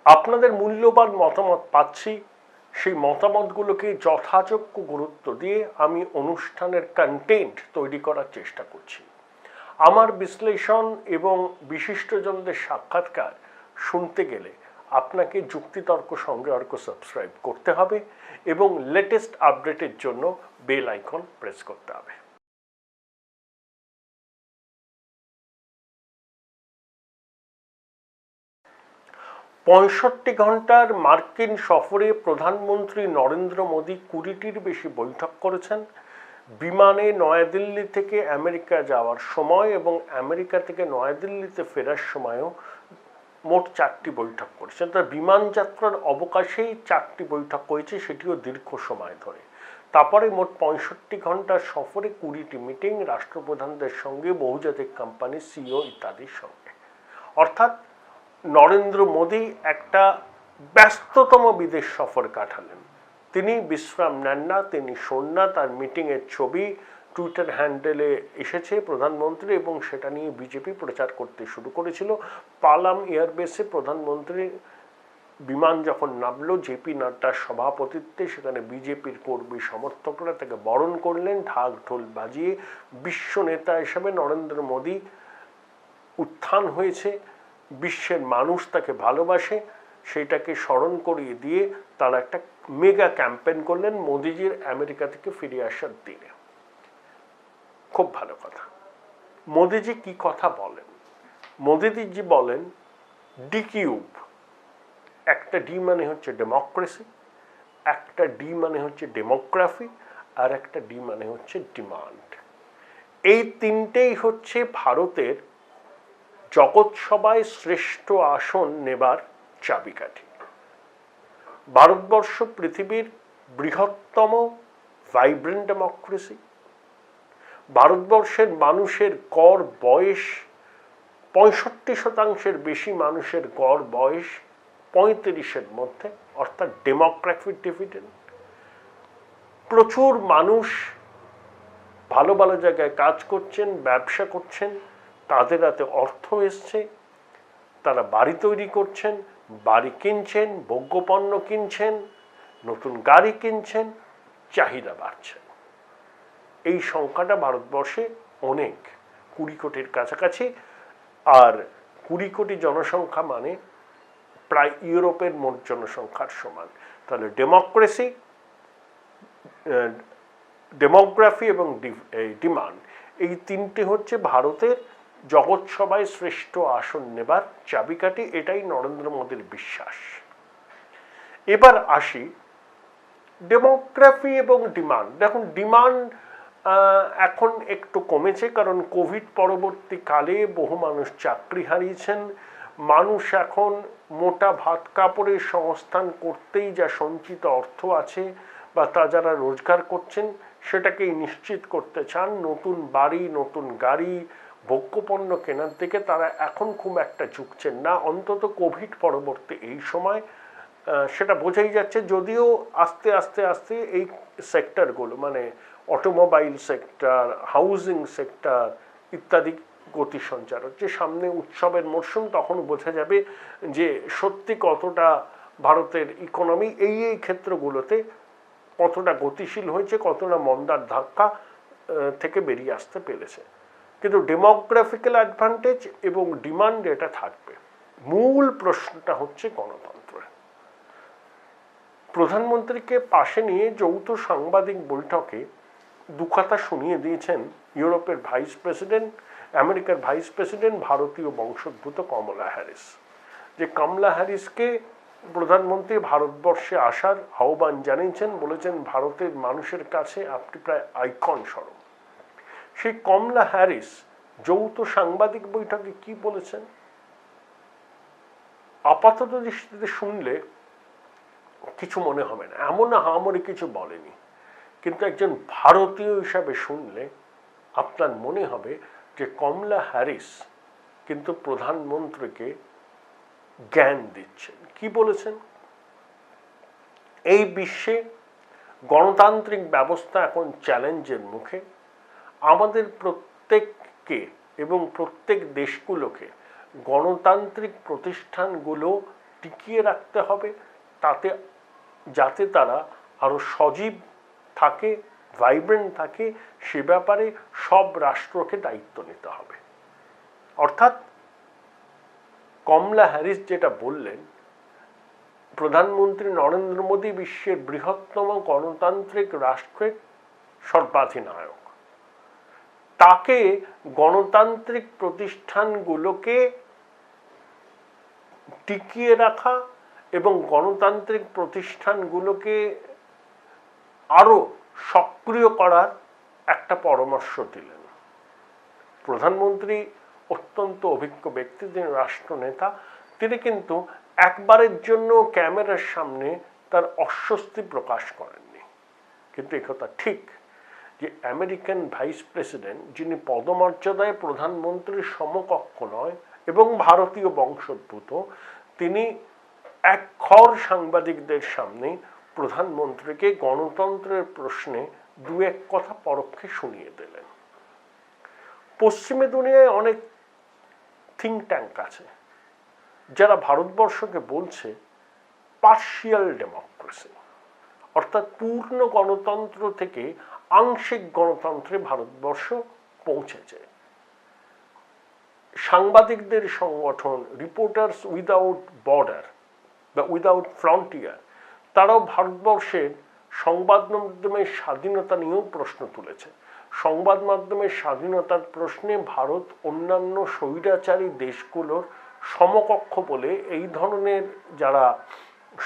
আপনাদের মূল্যবান মতামত পাচ্ছি, সেই মতামতগুলোকে যথাযোগ্য গুরুত্ব দিয়ে আমি অনুষ্ঠানের কন্টেন্ট তৈরি করার চেষ্টা করছি। আমার বিশ্লেষণ এবং বিশিষ্টজনদের সাক্ষাৎকার শুনতে গেলে আপনাকে যুক্তিতর্ক সংগ্রহ সাবস্ক্রাইব করতে হবে এবং লেটেস্ট আপডেটের জন্য বেল আইকন প্রেস করতে হবে। পঁয়ষট্টি ঘন্টার মার্কিন সফরে প্রধানমন্ত্রী নরেন্দ্র মোদী 20টির বেশি বৈঠক করেছেন। বিমানে নয়াদিল্লি থেকে আমেরিকা যাওয়ার সময় এবং আমেরিকা থেকে নয়াদিল্লিতে ফেরার সময়ও মোট 4টি বৈঠক করেছেন। তার বিমান যাত্রার অবকাশেই 4টি বৈঠক হয়েছে, সেটিও দীর্ঘ সময় ধরে। তারপরে মোট 65 ঘন্টার সফরে 20টি মিটিং রাষ্ট্রপ্রধানদের সঙ্গে, বহুজাতিক কোম্পানি সিইও ইত্যাদির সঙ্গে। অর্থাৎ নরেন্দ্র মোদী একটা ব্যস্ততম বিদেশ সফর কাটালেন। তিনি বিশ্রাম নেন না, তিনি শোন না। তার মিটিংয়ের ছবি টুইটার হ্যান্ডেলে এসেছে প্রধানমন্ত্রী, এবং সেটা নিয়ে বিজেপি প্রচার করতে শুরু করেছিল। পালাম এয়ারবেসে প্রধানমন্ত্রী বিমান যখন নামলো, জেপি নাড্ডার সভাপতিত্বে সেখানে বিজেপির কর্মী সমর্থকরা তাকে বরণ করলেন ঢাক ঢোল বাজিয়ে। বিশ্ব নেতা হিসেবে নরেন্দ্র মোদী উত্থান হয়েছে, বিশ্বের মানুষ তাকে ভালোবাসে, সেটাকে স্মরণ করিয়ে দিয়ে তারা একটা মেগা ক্যাম্পেইন করলেন মোদিজির আমেরিকা থেকে ফিরে আসার দিনে। খুব ভালো কথা। মোদিজি কি কথা বলেন? মোদিজি বলেন ডি কিউব। একটা ডি মানে হচ্ছে ডেমোক্রেসি, একটা ডি মানে হচ্ছে ডেমোগ্রাফি, আর একটা ডি মানে হচ্ছে ডিমান্ড। এই তিনটেই হচ্ছে ভারতের জগৎসভায় শ্রেষ্ঠ আসন নেবার চাবিকাঠি। ভারতবর্ষ পৃথিবীর বৃহত্তম ভাইব্রেন্ট ডেমোক্রেসি। ভারতবর্ষের মানুষের গড় বয়স 65% বেশি মানুষের গড় বয়স 35-এর মধ্যে, অর্থাৎ ডেমোগ্রাফিক ডিভিডেন্ড। প্রচুর মানুষ ভালো ভালো জায়গায় কাজ করছেন, ব্যবসা করছেন, তাদের হাতে অর্থ এসছে, তারা বাড়ি তৈরি করছেন, বাড়ি কিনছেন, ভোগ্যপণ্য কিনছেন, নতুন গাড়ি কিনছেন, চাহিদা বাড়ছে। এই সংখ্যাটা ভারতবর্ষে অনেক, 20 কোটির কাছাকাছি। আর 20 কোটি জনসংখ্যা মানে প্রায় ইউরোপের মোট জনসংখ্যার সমান। তাহলে ডেমোক্রেসি, ডেমোগ্রাফি এবং ডিমান্ড, এই তিনটে হচ্ছে ভারতের জগৎসভায় শ্রেষ্ঠ আসন নেবার চাবিকাঠি। এটাই নরেন্দ্র মোদীর বিশ্বাস। এবার আসি ডেমোগ্রাফি এবং ডিমান্ড। দেখুন, ডিমান্ড এখন একটু কমেছে, কারণ কোভিড পরবর্তীকালে বহু মানুষ চাকরি হারিয়েছেন। মানুষ এখন মোটা ভাত কাপড়ের সংস্থান করতেই যা সঞ্চিত অর্থ আছে বা তা যারা রোজগার করছেন সেটাকেই নিশ্চিত করতে চান। নতুন বাড়ি, নতুন গাড়ি, ভোগ্যপণ্য কেনার দিকে তারা এখন খুব একটা ঝুঁকছেন না, অন্তত কোভিড পরবর্তী এই সময় সেটা বোঝাই যাচ্ছে। যদিও আস্তে আস্তে আস্তে এই সেক্টরগুলো মানে অটোমোবাইল সেক্টর, হাউজিং সেক্টর ইত্যাদি গতি সঞ্চার হচ্ছে। সামনে উৎসবের মরশুম, তখন বোঝা যাবে যে সত্যি কতটা ভারতের ইকোনমি এই ক্ষেত্রগুলোতে কতটা গতিশীল হয়েছে, কতটা মন্দার ধাক্কা থেকে বেরিয়ে আসতে পেরেছে। কিন্তু ডেমোগ্রাফিক্যাল অ্যাডভান্টেজ এবং ডিমান্ড এটা থাকবে। মূল প্রশ্নটা হচ্ছে গণতন্ত্র। প্রধানমন্ত্রীকে পাশে নিয়ে যৌথ সাংবাদিক বৈঠকে দু কথা শুনিয়ে দিয়েছেন ইউরোপের ভাইস প্রেসিডেন্ট, আমেরিকার ভাইস প্রেসিডেন্ট, ভারতীয় বংশোদ্ভূত কমলা হ্যারিস। যে কমলা হ্যারিসকে প্রধানমন্ত্রী ভারতবর্ষে আসার আহ্বান জানিয়েছেন, বলেছেন ভারতের মানুষের কাছে আপনি প্রায় আইকন স্বরূপ। সেই কমলা হ্যারিস যৌথ সাংবাদিক বৈঠকে কি বলেছেন? আপাতত দৃষ্টিতে শুনলে কিছু মনে হবে না, এমন আহামরি কিছু বলেনি। কিন্তু একজন ভারতীয় হিসাবে শুনলে আপনার মনে হবে যে কমলা হ্যারিস কিন্তু প্রধানমন্ত্রীকে জ্ঞান দিচ্ছেন। কি বলেছেন? এই বিশ্বে গণতান্ত্রিক ব্যবস্থা এখন চ্যালেঞ্জের মুখে। আমাদের প্রত্যেককে এবং প্রত্যেক দেশগুলোকে গণতান্ত্রিক প্রতিষ্ঠানগুলো টিকিয়ে রাখতে হবে, তাতে যাতে তারা আরো সজীব থাকে, ভাইব্রেন্ট থাকে, সে ব্যাপারে সব রাষ্ট্রকে দায়িত্ব নিতে হবে। অর্থাৎ কমলা হ্যারিস যেটা বললেন, প্রধানমন্ত্রী নরেন্দ্র মোদী বিশ্বের বৃহত্তম গণতান্ত্রিক রাষ্ট্রের সর্বাধিনায়ক, তাকে গণতান্ত্রিক প্রতিষ্ঠানগুলোকে টিকিয়ে রাখা এবং গণতান্ত্রিক প্রতিষ্ঠানগুলোকে আরো সক্রিয় করার একটা পরামর্শ দিলেন। প্রধানমন্ত্রী অত্যন্ত অভিজ্ঞ ব্যক্তি, তিনি রাষ্ট্রনেতা, তিনি কিন্তু একবারের জন্য ক্যামেরার সামনে তার অস্বস্তি প্রকাশ করেননি। কিন্তু একথা ঠিক যে আমেরিকান ভাইস প্রেসিডেন্ট, যিনি পদমর্যাদায় প্রধানমন্ত্রীর সমকক্ষ নয় এবং ভারতীয় বংশোদ্ভূত, তিনি এক খর সাংবাদিকদের সামনে প্রধানমন্ত্রীকে গণতন্ত্রের প্রশ্নে দু এক কথা পরোক্ষে শুনিয়ে দিলেন। পশ্চিমী দুনিয়ায় অনেক থিঙ্ক ট্যাঙ্ক আছে যারা ভারতবর্ষকে বলছে পার্শিয়াল ডেমোক্রেসি, অর্থাৎ পূর্ণ গণতন্ত্র থেকে আংশিক গণতন্ত্রে ভারতবর্ষ পৌঁছেছে। সাংবাদিকদের সংগঠন রিপোর্টার্স উইদাউট বর্ডার বা উইদাউট ফ্রন্টিয়ার, তারাও ভারতবর্ষের সংবাদ মাধ্যমের স্বাধীনতা নিয়েও প্রশ্ন তুলেছে। সংবাদ মাধ্যমের স্বাধীনতার প্রশ্নে ভারত অন্যান্য স্বৈরাচারী দেশগুলোর সমকক্ষ বলে এই ধরনের যারা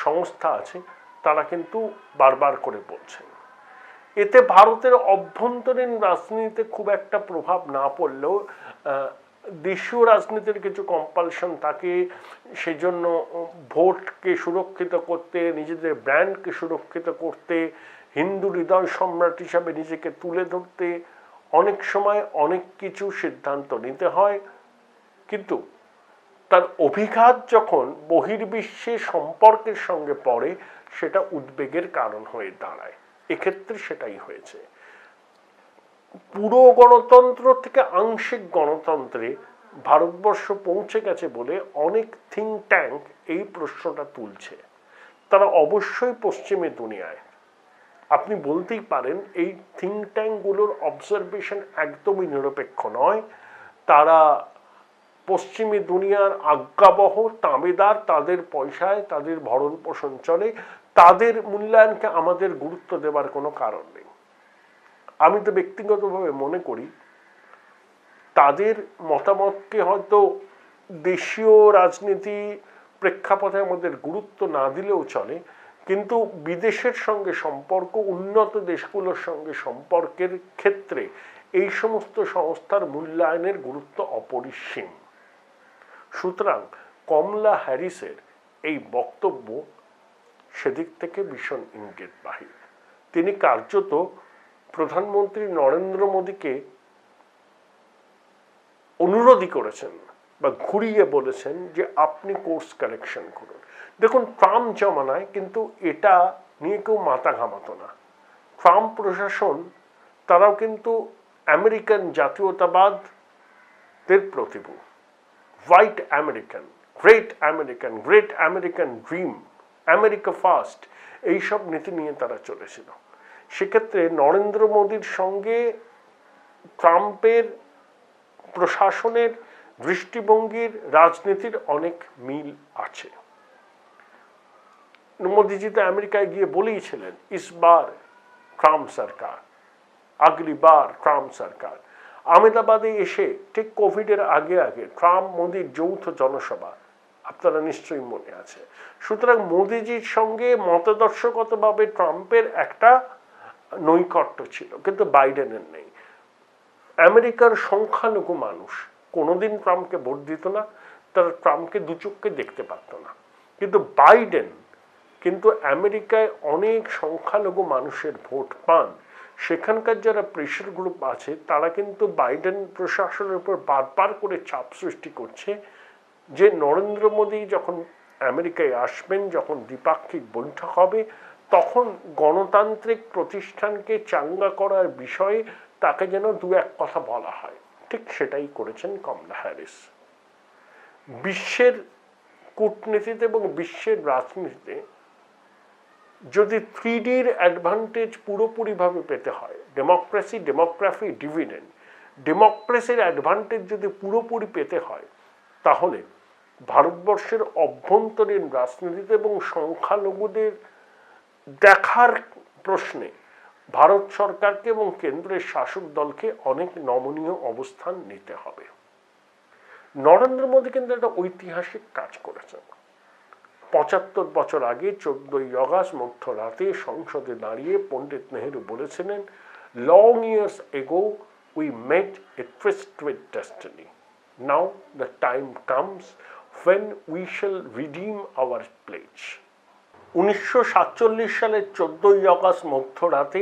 সংস্থা আছে তারা কিন্তু বারবার করে বলছেন। এতে ভারতের অভ্যন্তরীণ রাজনীতিতে খুব একটা প্রভাব না পড়লেও দেশীয় রাজনীতির কিছু কম্পালশন থাকে, সেজন্য ভোটকে সুরক্ষিত করতে, নিজেদের ব্র্যান্ডকে সুরক্ষিত করতে, হিন্দু হৃদয় সম্রাট হিসাবে নিজেকে তুলে ধরতে অনেক সময় অনেক কিছু সিদ্ধান্ত নিতে হয়। কিন্তু তার অভিঘাত যখন বহির্বিশ্বে সম্পর্কের সঙ্গে পড়ে, সেটা উদ্বেগের কারণ হয়ে দাঁড়ায়। এক্ষেত্রে সেটাই হয়েছে। পুরো গণতন্ত্র থেকে আংশিক গণতন্ত্রে ভারতবর্ষ পৌঁছে গেছে বলে অনেক থিঙ্ক ট্যাঙ্ক এই প্রশ্নটা তুলছে। তারা অবশ্যই পশ্চিমী দুনিয়ায়, আপনি বলতেই পারেন এই থিঙ্ক ট্যাঙ্কগুলোর অবজারভেশন একদমই নিরপেক্ষ নয়। তারা পশ্চিমী দুনিয়ার আজ্ঞাবহ তাবেদার, তাদের পয়সায় তাদের ভরণ পোষণ চলে, তাদের মূল্যায়নকে আমাদের গুরুত্ব দেবার কোনো কারণ নেই। আমি তো ব্যক্তিগতভাবে মনে করি তাদের মতামতকে হয়তো দেশীয় রাজনীতি প্রেক্ষাপটে আমাদের গুরুত্ব না দিলেও চলে, কিন্তু বিদেশের সঙ্গে সম্পর্ক, উন্নত দেশগুলোর সঙ্গে সম্পর্কের ক্ষেত্রে এই সমস্ত সংস্থার মূল্যায়নের গুরুত্ব অপরিসীম। সুতরাং কমলা হ্যারিসের এই বক্তব্য সেদিক থেকে ভীষণ ইঙ্গিতবাহী। তিনি কার্যত প্রধানমন্ত্রী নরেন্দ্র মোদীকে অনুরোধই করেছেন বা ঘুরিয়ে বলেছেন যে আপনি কোর্স কারেকশন করুন। দেখুন, ট্রাম্প জমানায় কিন্তু এটা নিয়ে কেউ মাথা ঘামাতো না। ট্রাম্প প্রশাসন তারাও কিন্তু আমেরিকান জাতীয়তাবাদের প্রতিভূ, white American, great American dream, America first, এইসব নীতি নিয়ে তারা চলেছিল। সেক্ষেত্রে নরেন্দ্র মোদীর সঙ্গে ট্রাম্পের প্রশাসনের দৃষ্টিভঙ্গির রাজনীতির অনেক মিল আছে। মোদীজি তো আমেরিকায় গিয়ে বলেইছিলেন, ইস বার ট্রাম্প সরকার, আগলি বার ট্রাম্প সরকার। আহমেদাবাদে এসে ঠিক কোভিডের আগে আগে ট্রাম্প মোদীর যৌথ জনসভা, আপনারা নিশ্চয়ই মনে আছে। সুতরাং মোদীজির সঙ্গে মতাদর্শগতভাবে ট্রাম্পের একটা নৈকট্য ছিল, কিন্তু বাইডেনের নেই। আমেরিকার সংখ্যালঘু মানুষ কোনোদিন ট্রাম্পকে ভোট দিত না, তারা ট্রাম্পকে দু চোখে দেখতে পারত না। কিন্তু বাইডেন কিন্তু আমেরিকায় অনেক সংখ্যালঘু মানুষের ভোট পান। সেখানকার যারা প্রেশার গ্রুপ আছে তারা কিন্তু বাইডেন প্রশাসনের উপর বারবার করে চাপ সৃষ্টি করছে যে নরেন্দ্র মোদী যখন আমেরিকায় আসবেন, যখন দ্বিপাক্ষিক বৈঠক হবে, তখন গণতান্ত্রিক প্রতিষ্ঠানকে চাঙ্গা করার বিষয়ে তাকে যেন দু এক কথা বলা হয়। ঠিক সেটাই করেছেন কমলা হ্যারিস। বিশ্বের কূটনীতিতে এবং বিশ্বের রাজনীতিতে যদি 3Dর অ্যাডভান্টেজ পুরোপুরিভাবে পেতে হয়, ডেমোক্রেসি, ডেমোগ্রাফি, ডিভিডেন্ড, ডেমোক্রেসির অ্যাডভান্টেজ যদি পুরোপুরি পেতে হয়, তাহলে ভারতবর্ষের অভ্যন্তরীণ রাজনীতিতে এবং সংখ্যালঘুদের দেখার প্রশ্নে ভারত সরকারকে এবং কেন্দ্রের শাসক দলকে অনেক নমনীয় অবস্থান নিতে হবে। নরেন্দ্র মোদী কিন্তু একটা ঐতিহাসিক কাজ করেছেন। ৭৫ বছর আগে 14ই আগস্ট মধ্যরাতে সংসদে দাঁড়িয়ে পণ্ডিত নেহেরু বলেছিলেন, long years ago we met a tryst with destiny, now the time comes when we shall redeem our pledge। 1947 সালের 14ই আগস্ট মধ্যরাতে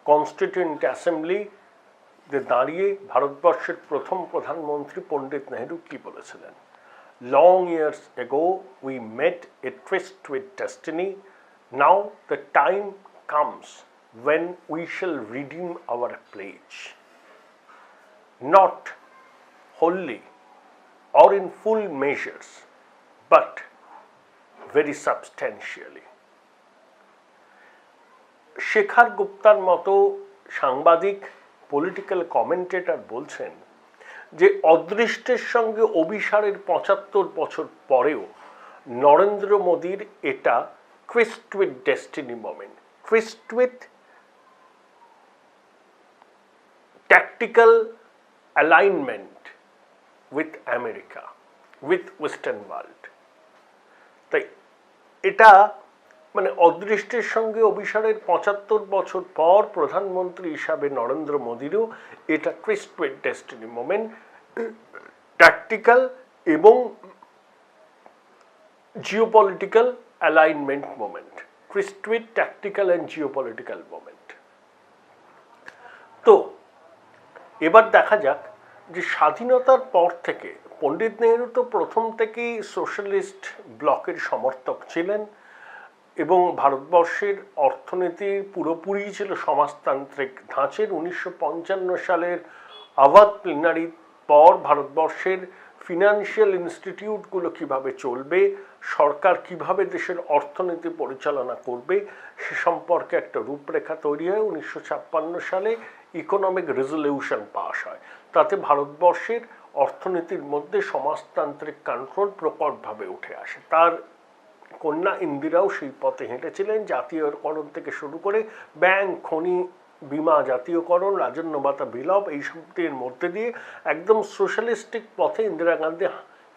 কনস্টিটিউয়েন্ট অ্যাসেম্বলি দাঁড়িয়ে ভারতবর্ষের প্রথম প্রধানমন্ত্রী পণ্ডিত নেহেরু কি বলেছিলেন? Long years ago we met a tryst with destiny, now the time comes when we shall redeem our pledge, not wholly or in full measures, but very substantially। Shekhar গুপ্তার মতো সাংবাদিক, political commentator বলছেন যে অদৃষ্টের সঙ্গে অভিসারের ৭৫ বছর পরেও নরেন্দ্র মোদীর এটা tryst with destiny moment, tryst with tactical alignment with America, with western world. তাই এটা মানে অদৃষ্টের সঙ্গে অভিসারের ৭৫ বছর পর প্রধানমন্ত্রী হিসাবে নরেন্দ্র মোদীরও এটা tryst with destiny moment, tactical এবং geopolitical alignment moment, tryst with tactical and geopolitical moment. তো এবার দেখা যাক যে স্বাধীনতার পর থেকে পণ্ডিত নেহেরু তো প্রথম থেকেই সোশ্যালিস্ট ব্লকের সমর্থক ছিলেন এবং ভারতবর্ষের অর্থনীতি পুরোপুরি ছিল সমাজতান্ত্রিক ধাঁচের। 1955 সালের আওয়াধ প্লিনারির পর ভারতবর্ষের ফিনান্সিয়াল ইনস্টিটিউটগুলো কিভাবে চলবে, সরকার কিভাবে দেশের অর্থনীতি পরিচালনা করবে সে সম্পর্কে একটা রূপরেখা তৈরি হয়। 1956 সালে ইকোনমিক রেজলিউশন পাস হয়, তাতে ভারতবর্ষের অর্থনীতির মধ্যে সমাজতান্ত্রিক কন্ট্রোল প্রকটভাবে উঠে আসে। তার কন্যা ইন্দিরাও সেই পথে হেঁটেছিলেন। জাতীয়করণ থেকে শুরু করে ব্যাংক, খনি, বিমা জাতীয়করণ, রাজন্য ভাতা বিলোপ, এইসবের মধ্যে দিয়ে একদম সোশ্যালিস্টিক পথে ইন্দিরা গান্ধী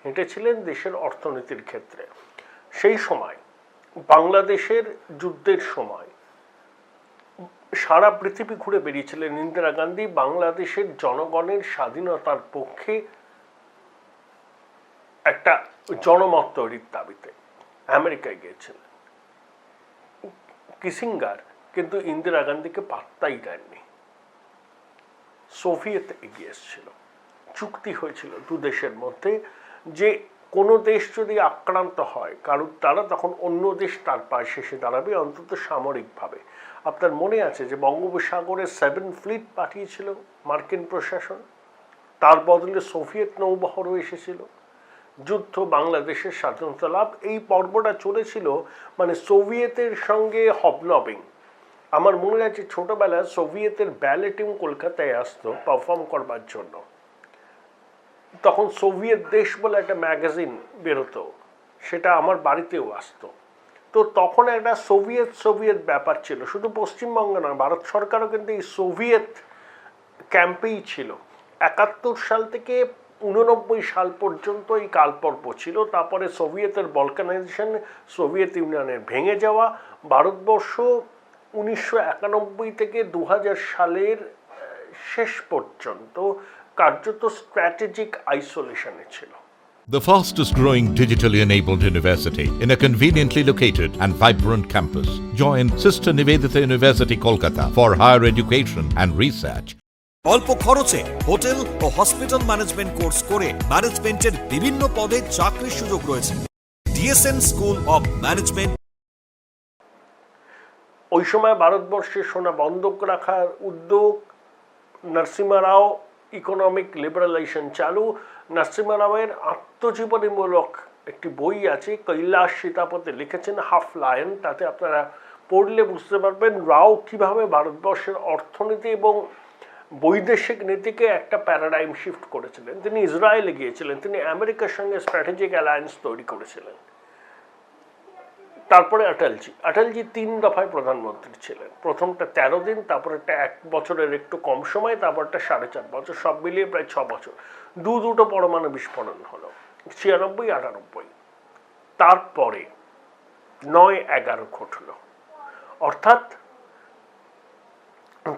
হেঁটেছিলেন দেশের অর্থনীতির ক্ষেত্রে। সেই সময় বাংলাদেশের যুদ্ধের সময় সারা পৃথিবী ঘুরে বেরিয়েছিলেন ইন্দিরা গান্ধী বাংলাদেশের জনগণের স্বাধীনতার পক্ষে একটা জনমত তৈরির দাবিতে। আমেরিকায় গিয়েছিলেন। কিসিঙ্গার কিন্তু ইন্দিরা গান্ধীকে পাত্তাই দেননি, সোভিয়েত এগিয়ে এসেছিল। চুক্তি হয়েছিল দু দেশের মধ্যে যে কোনো দেশ যদি আক্রান্ত হয় কারোর দ্বারা, তখন অন্য দেশ তার পায়ে শেষে দাঁড়াবে, অন্তত সামরিকভাবে। আপনার মনে আছে যে বঙ্গোপসাগরে 7 ফ্লিট পাঠিয়েছিল মার্কিন প্রশাসন, তার বদলে সোভিয়েত নৌবহরও এসেছিল। যুদ্ধ, বাংলাদেশের স্বাধীনতা লাভ, এই পর্বটা চলেছিল মানে সোভিয়েতের সঙ্গে হবনবিং। আমার মনে আছে ছোটবেলায় সোভিয়েতের ব্যালে টিম কলকাতায় আসতো পারফর্ম করবার জন্য, তখন সোভিয়েত দেশ বলে একটা ম্যাগাজিন বেরোতো, সেটা আমার বাড়িতেও আসতো। তো তখন একটা সোভিয়েত ব্যাপার ছিল, শুধু পশ্চিমবঙ্গ নয়, ভারত সরকারও কিন্তু এই সোভিয়েত ক্যাম্পেই ছিল। 71 সাল থেকে 89 সাল পর্যন্ত এই কালপর্ব ছিল। তারপরে সোভিয়েতের বলকানাইজেশন, সোভিয়েত ইউনিয়নের ভেঙে যাওয়া, ভারতবর্ষ 1991 থেকে 2000 সালের শেষ পর্যন্ত কার্যত স্ট্র্যাটেজিক আইসোলেশনে ছিল। The fastest growing digitally enabled university in a conveniently located and vibrant campus. Join Sister Nivedita University, Kolkata for higher education and research. অল্প খরচে হোটেল ও হসপিটাল ম্যানেজমেন্ট কোর্স করে ম্যানেজমেন্টের বিভিন্ন পদে চাকরির সুযোগ রয়েছে। DSN school of management. ওই সময় ভারতবর্ষে সোনা বন্ধক রাখার উদ্যোগ, নরসিমহা রাও ইকোনমিক লিবারালাইজেশন চালু, নরসিমহা রাওয়ের আত্মজীবনীমূলক একটি বই আছে, কৈলাস সীতাপতি লিখেছেন হাফ লায়ন, তাতে আপনারা পড়লে বুঝতে পারবেন রাও কিভাবে ভারতবর্ষের অর্থনীতি এবং বৈদেশিক নীতিকে একটা প্যারাডাইম শিফট করেছিলেন। তিনি ইসরায়েলে গিয়েছিলেন, তিনি আমেরিকার সঙ্গে স্ট্র্যাটেজিক অ্যালায়েন্স তৈরি করেছিলেন। তারপরে অটলজি 3 দফায় প্রধানমন্ত্রী ছিলেন, প্রথমটা 13 দিন, তারপরেটা 1 বছরের একটু কম সময়, তারপরটা 4.5 বছর, সব মিলিয়ে প্রায় 6 বছর। দুটো পরমাণু বিস্ফোরণ হলো 96-98। তারপরে 9-11 ঘটল, অর্থাৎ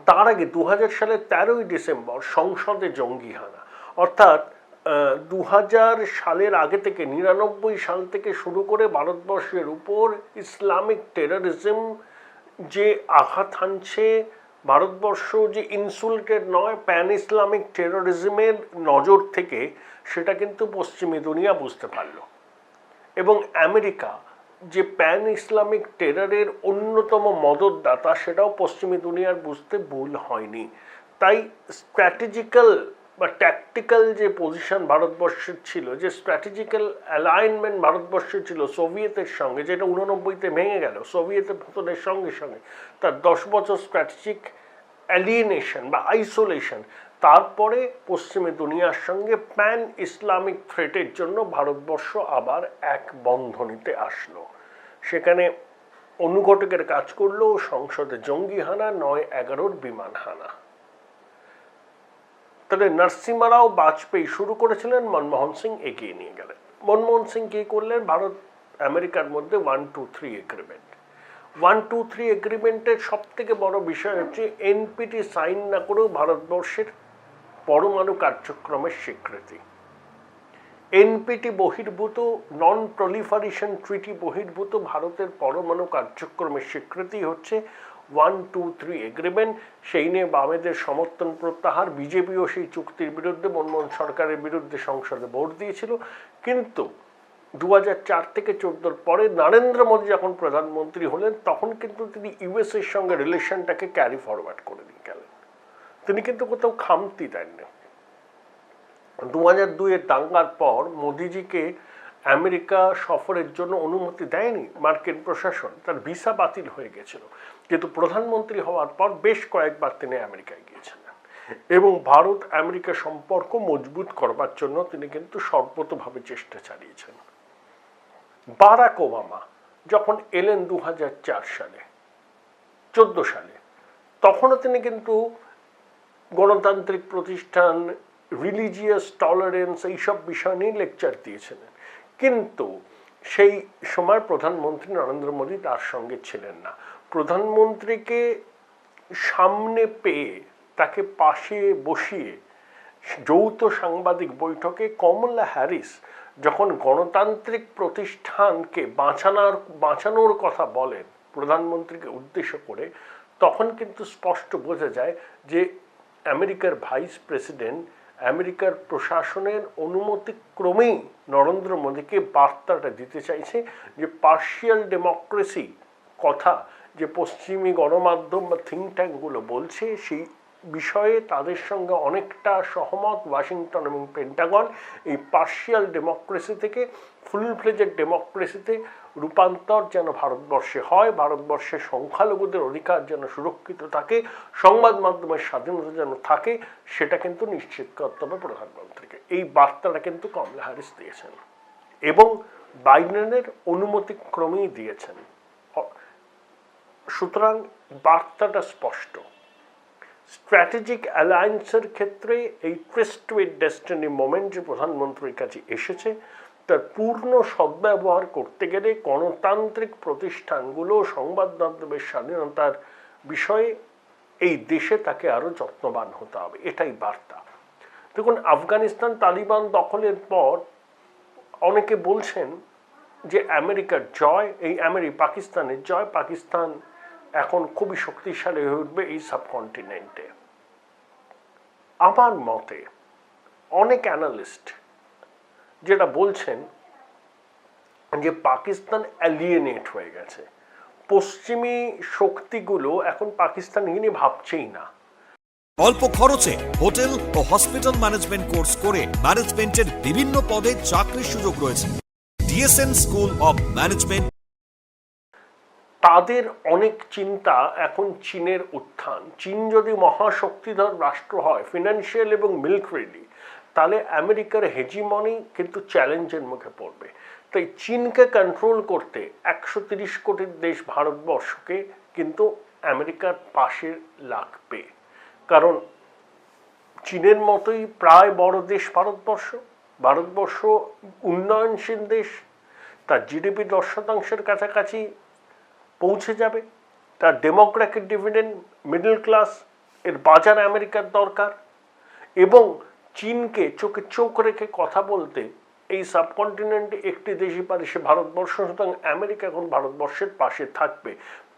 তার আগে 2000 সালের 13ই ডিসেম্বর সংসদে জঙ্গি হানা, অর্থাৎ 2000 সালের আগে থেকে 99 সাল থেকে শুরু করে ভারতবর্ষের উপর ইসলামিক টেররিজম যে আঘাত হানছে, ভারতবর্ষ যে ইনসুলেটেড নয় প্যান ইসলামিক টেররিজমের নজর থেকে, সেটা কিন্তু পশ্চিমী দুনিয়া বুঝতে পারল। এবং আমেরিকা যে প্যান ইসলামিক টেররের অন্যতম মদতদাতা, সেটাও পশ্চিমী দুনিয়ার বুঝতে ভুল হয়নি। তাই স্ট্র্যাটেজিক্যাল বা ট্যাকটিক্যাল যে পজিশন ভারতবর্ষের ছিল, যে স্ট্র্যাটেজিক্যাল অ্যালাইনমেন্ট ভারতবর্ষের ছিল সোভিয়েতের সঙ্গে, যেটা 89-তে ভেঙে গেল সোভিয়েতের পতনের সঙ্গে সঙ্গে, তার 10 বছর স্ট্র্যাটেজিক অ্যালিয়েনেশন বা আইসোলেশন, তারপরে পশ্চিমী দুনিয়ার সঙ্গে প্যান ইসলামিক থ্রেটের জন্য ভারতবর্ষ আবার এক বন্ধনীতে আসলো। সেখানে অনুঘটকের কাজ করলো, সংসদে জঙ্গি হানা, 9-11 বিমান হানা। তাহলে নরসিংহ রাও বাজপেয়ী শুরু করেছিলেন, মনমোহন সিং এগিয়ে নিয়ে গেলেন। মনমোহন সিং কি করলেন? ভারত আমেরিকার মধ্যে 1-2-3 এগ্রিমেন্ট। 1-2-3 এগ্রিমেন্টের সব থেকে বড় বিষয় হচ্ছে এনপিটি সাইন না করেও ভারতবর্ষের পরমাণু কার্যক্রমের স্বীকৃতি। এনপিটি বহির্ভূত, নন প্রলিফারেশন ট্রিটি বহির্ভূত ভারতের পরমাণু কার্যক্রমের স্বীকৃতি হচ্ছে 1-2-3 এগ্রিমেন্ট। সেই নিয়ে বামেদের সমর্থন প্রত্যাহার, বিজেপিও সেই চুক্তির বিরুদ্ধে, মনমোহন সরকারের বিরুদ্ধে সংসদে ভোট দিয়েছিল। কিন্তু 2004 থেকে 2014 পরে নরেন্দ্র মোদী যখন প্রধানমন্ত্রী হলেন, তখন কিন্তু তিনি ইউএসএর সঙ্গে রিলেশনটাকে ক্যারি ফরওয়ার্ড করে নিয়ে গেলেন। তিনি কিন্তু কোথাও খামতি দেননি। 2002-এর দাঙ্গার পর মোদিজিকে আমেরিকা সফরের জন্য অনুমতি দেয়নি মার্কিন প্রশাসন, তার ভিসা বাতিল হয়ে গেছিল। কিন্তু প্রধানমন্ত্রী হওয়ার পর বেশ কয়েকবার তিনি আমেরিকায় গিয়েছিলেন এবং ভারত আমেরিকা সম্পর্ক মজবুত করবার জন্য তিনি কিন্তু সর্বতভাবে চেষ্টা চালিয়েছেন। বারাক ওবামা যখন এলেন 2004 সালে, 14 সালে, তখনও তিনি কিন্তু গণতান্ত্রিক প্রতিষ্ঠান, রিলিজিয়াস টলারেন্স, এইসব বিষয় নিয়ে লেকচার দিয়েছিলেন। কিন্তু সেই সময় প্রধানমন্ত্রী নরেন্দ্র মোদী তার সঙ্গে ছিলেন না। প্রধানমন্ত্রীকে সামনে পেয়ে, তাকে পাশে বসিয়ে যৌথ সাংবাদিক বৈঠকে কমলা হ্যারিস যখন গণতান্ত্রিক প্রতিষ্ঠানকে বাঁচানোর কথা বলেন প্রধানমন্ত্রীকে উদ্দেশ্য করে, তখন কিন্তু স্পষ্ট বোঝা যায় যে আমেরিকার ভাইস প্রেসিডেন্ট আমেরিকার প্রশাসনের অনুমতিক্রমেই নরেন্দ্র মোদীকে বার্তাটা দিতে চাইছে যে পার্শিয়াল ডেমোক্রেসি কথা যে পশ্চিমী গণমাধ্যম বা থিঙ্ক ট্যাঙ্কগুলো বলছে, সেই বিষয়ে তাদের সঙ্গে অনেকটা সহমত ওয়াশিংটন এবং পেন্টাগন। এই পার্শিয়াল ডেমোক্রেসি থেকে ফুল ফ্লেজেড ডেমোক্রেসিতে রূপান্তর যেন ভারতবর্ষে হয়, ভারতবর্ষের সংখ্যালঘুদের অধিকার যেন সুরক্ষিত থাকে, সংবাদ মাধ্যমের স্বাধীনতা যেন থাকে, সেটা কিন্তু নিশ্চিত করতে হবে প্রধানমন্ত্রীকে। এই বার্তাটা কিন্তু কমলা হ্যারিস দিয়েছেন এবং বাইডেনের অনুমতিক্রমেই দিয়েছেন। সুতরাং বার্তাটা স্পষ্ট। স্ট্র্যাটেজিক অ্যালায়েন্সের ক্ষেত্রে এই ট্রিস্ট উইথ ডেস্টিনি মোমেন্ট যে প্রধানমন্ত্রীর কাছে এসেছে, তার পূর্ণ সদ্ব্যবহার করতে গেলে গণতান্ত্রিক প্রতিষ্ঠানগুলো, সংবাদ মাধ্যমের স্বাধীনতার বিষয়ে এই দেশে তাকে আরও যত্নবান হতে হবে, এটাই বার্তা। দেখুন, আফগানিস্তান তালিবান দখলের পর অনেকে বলছেন যে আমেরিকার জয়, পাকিস্তানের জয়, পাকিস্তান এখন খুবই শক্তিশালী হয়ে উঠবে এই সাবকন্টিনেন্টে। আমার মতে অনেক অ্যানালিস্ট যেটা বলছেন যে পাকিস্তান অ্যালিয়েনেট হয়ে গেছে, পশ্চিমী শক্তিগুলো এখন পাকিস্তান নিয়ে ভাবছেই না। অল্প খরচে হোটেল ও হসপিটাল ম্যানেজমেন্ট কোর্স করে ম্যানেজমেন্টের বিভিন্ন পদে চাকরির সুযোগ রয়েছে। DSN School of Management. তাদের অনেক চিন্তা এখন চীনের উত্থান। চীন যদি মহাশক্তিধর রাষ্ট্র হয় ফিনান্সিয়াল এবং মিলিটারিলি, তাহলে আমেরিকার হেজিমনি কিন্তু চ্যালেঞ্জের মুখে পড়বে। তাই চীনকে কন্ট্রোল করতে 130 কোটির দেশ ভারতবর্ষকে কিন্তু আমেরিকার পাশে লাগবে। কারণ চীনের মতোই প্রায় বড় দেশ ভারতবর্ষ উন্নয়নশীল দেশ, তার জিডিপি 10% কাছাকাছি পৌঁছে যাবে, তার ডেমোক্রেটিক ডিভিডেন্ড, মিডল ক্লাস, এর বাজার আমেরিকার দরকার। এবং চীনকে চোখে চোখ রেখে কথা বলতে এই সাবকন্টিনেন্টে একটি দেশই পারে, সে ভারতবর্ষ। সুতরাং আমেরিকা এখন ভারতবর্ষের পাশে থাকবে।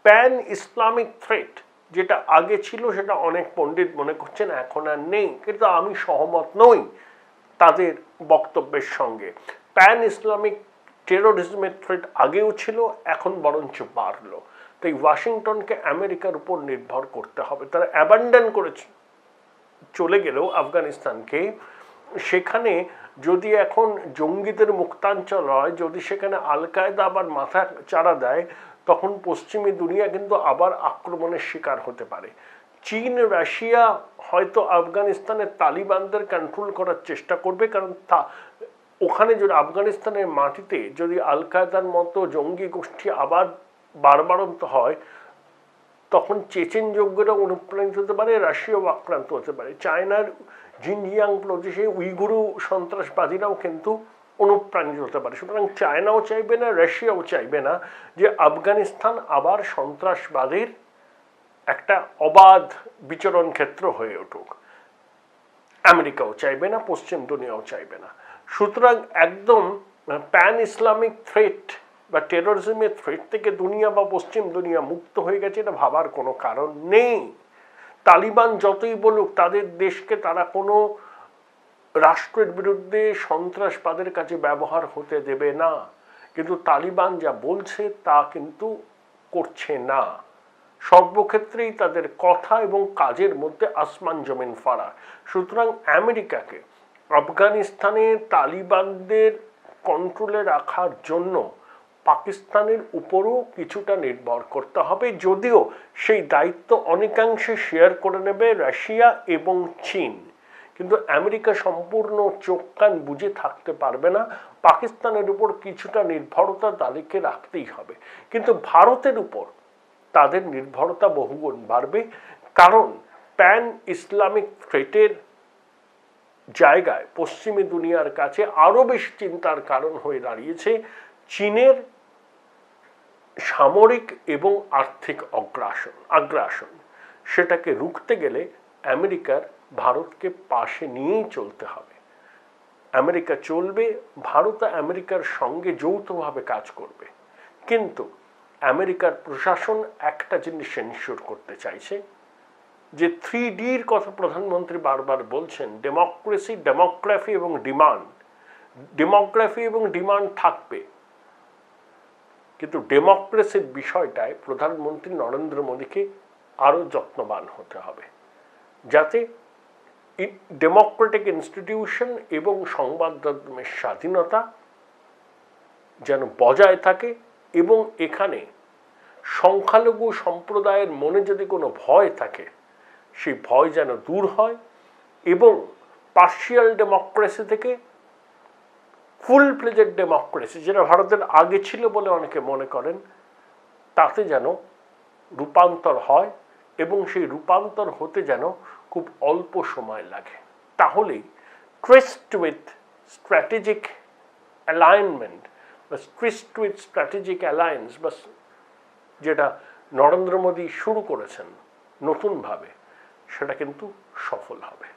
প্যান ইসলামিক থ্রেট যেটা আগে ছিল সেটা অনেক পণ্ডিত মনে করছেন এখন আর নেই, কিন্তু আমি সহমত নই তাদের বক্তব্যের সঙ্গে। প্যান ইসলামিক টেরোরিজমের থ্রেট আগেও ছিল, এখন বরঞ্চ বাড়লো। তাই ওয়াশিংটনকে আমেরিকার উপর নির্ভর করতে হবে। তারা অ্যাবান্ডন করেছে চলে গেলেও আফগানিস্তানকে, সেখানে যদি এখন জঙ্গিদের মুক্তাঞ্চল হয়, যদি সেখানে আল কায়দা আবার মাথা চাড়া দেয়, তখন পশ্চিমী দুনিয়া কিন্তু আবার আক্রমণের শিকার হতে পারে। চীন রাশিয়া হয়তো আফগানিস্তানের তালিবানদের কন্ট্রোল করার চেষ্টা করবে, কারণ ওখানে যদি আফগানিস্তানের মাটিতে যদি আল কায়দার মতো জঙ্গি গোষ্ঠী আবার বারবারন্ত হয়, তখন চেচেন যোগ্যরা অনুপ্রাণিত হতে পারে, রাশিয়াও আক্রান্ত হতে পারে। চায়নার জিনজিয়াং প্রদেশে উইগুরু সন্ত্রাসবাদীরাও কিন্তু অনুপ্রাণিত হতে পারে। সুতরাং চায়নাও চাইবে না, রাশিয়াও চাইবে না যে আফগানিস্তান আবার সন্ত্রাসবাদের একটা অবাধ বিচরণ ক্ষেত্র হয়ে উঠুক। আমেরিকাও চাইবে না, পশ্চিম দুনিয়াও চাইবে না। সুতরাং একদম প্যান ইসলামিক থ্রেট বা টেরোরিজমের থ্রেট থেকে দুনিয়া বা পশ্চিম দুনিয়া মুক্ত হয়ে গেছে, এটা ভাবার কোনো কারণ নেই। তালিবান যতই বলুক তাদের দেশকে তারা কোনো রাষ্ট্রের বিরুদ্ধে সন্ত্রাসবাদের কাছে ব্যবহার হতে দেবে না, কিন্তু তালিবান যা বলছে তা কিন্তু করছে না। সর্বক্ষেত্রেই তাদের কথা এবং কাজের মধ্যে আসমান জমিন ফারাক। সুতরাং আমেরিকাকে আফগানিস্তানে তালিবানদের কন্ট্রোলে রাখার জন্য পাকিস্তানের উপরও কিছুটা নির্ভর করতে হবে, যদিও সেই দায়িত্ব অনেকাংশে শেয়ার করে নেবে রাশিয়া এবং চীন। কিন্তু আমেরিকা সম্পূর্ণ চোখ কান বুঝে থাকতে পারবে না, পাকিস্তানের উপর কিছুটা নির্ভরতা তাদেরকে রাখতেই হবে। কিন্তু ভারতের উপর তাদের নির্ভরতা বহুগুণ বাড়বে, কারণ প্যান ইসলামিক থ্রেটের জায়গায় পশ্চিমী দুনিয়ার কাছে আরও বেশি চিন্তার কারণ হয়ে দাঁড়িয়েছে চীনের সামরিক এবং আর্থিক আগ্রাসন। সেটাকে রুখতে গেলে আমেরিকার ভারতকে পাশে নিয়েই চলতে হবে। আমেরিকা চলবে, ভারত আমেরিকার সঙ্গে যৌথভাবে কাজ করবে। কিন্তু আমেরিকার প্রশাসন একটা জিনিস এনশিওর করতে চাইছে, যে 3Dর কথা প্রধানমন্ত্রী বারবার বলছেন, ডেমোক্রেসি, ডেমোগ্রাফি এবং ডিমান্ড। ডেমোগ্রাফি এবং ডিমান্ড থাকবে, কিন্তু ডেমোক্রেসির বিষয়টায় প্রধানমন্ত্রী নরেন্দ্র মোদীকে আরও যত্নবান হতে হবে, যাতে ডেমোক্রেটিক ইনস্টিটিউশন এবং সংবাদ মাধ্যমের স্বাধীনতা যেন বজায় থাকে, এবং এখানে সংখ্যালঘু সম্প্রদায়ের মনে যদি কোনো ভয় থাকে সেই ভয় যেন দূর হয়, এবং পার্শিয়াল ডেমোক্রেসি থেকে ফুল প্লেজেড ডেমোক্রেসি, যেটা ভারতের আগে ছিল বলে অনেকে মনে করেন, তাতে যেন রূপান্তর হয়, এবং সেই রূপান্তর হতে যেন খুব অল্প সময় লাগে। তাহলেই ট্রেসড উইথ স্ট্র্যাটেজিক অ্যালাইনমেন্ট বা ট্রেসড উইথ স্ট্র্যাটেজিক অ্যালায়েন্স বা যেটা নরেন্দ্র মোদী শুরু করেছেন নতুনভাবে, সেটা কিন্তু সফল হবে।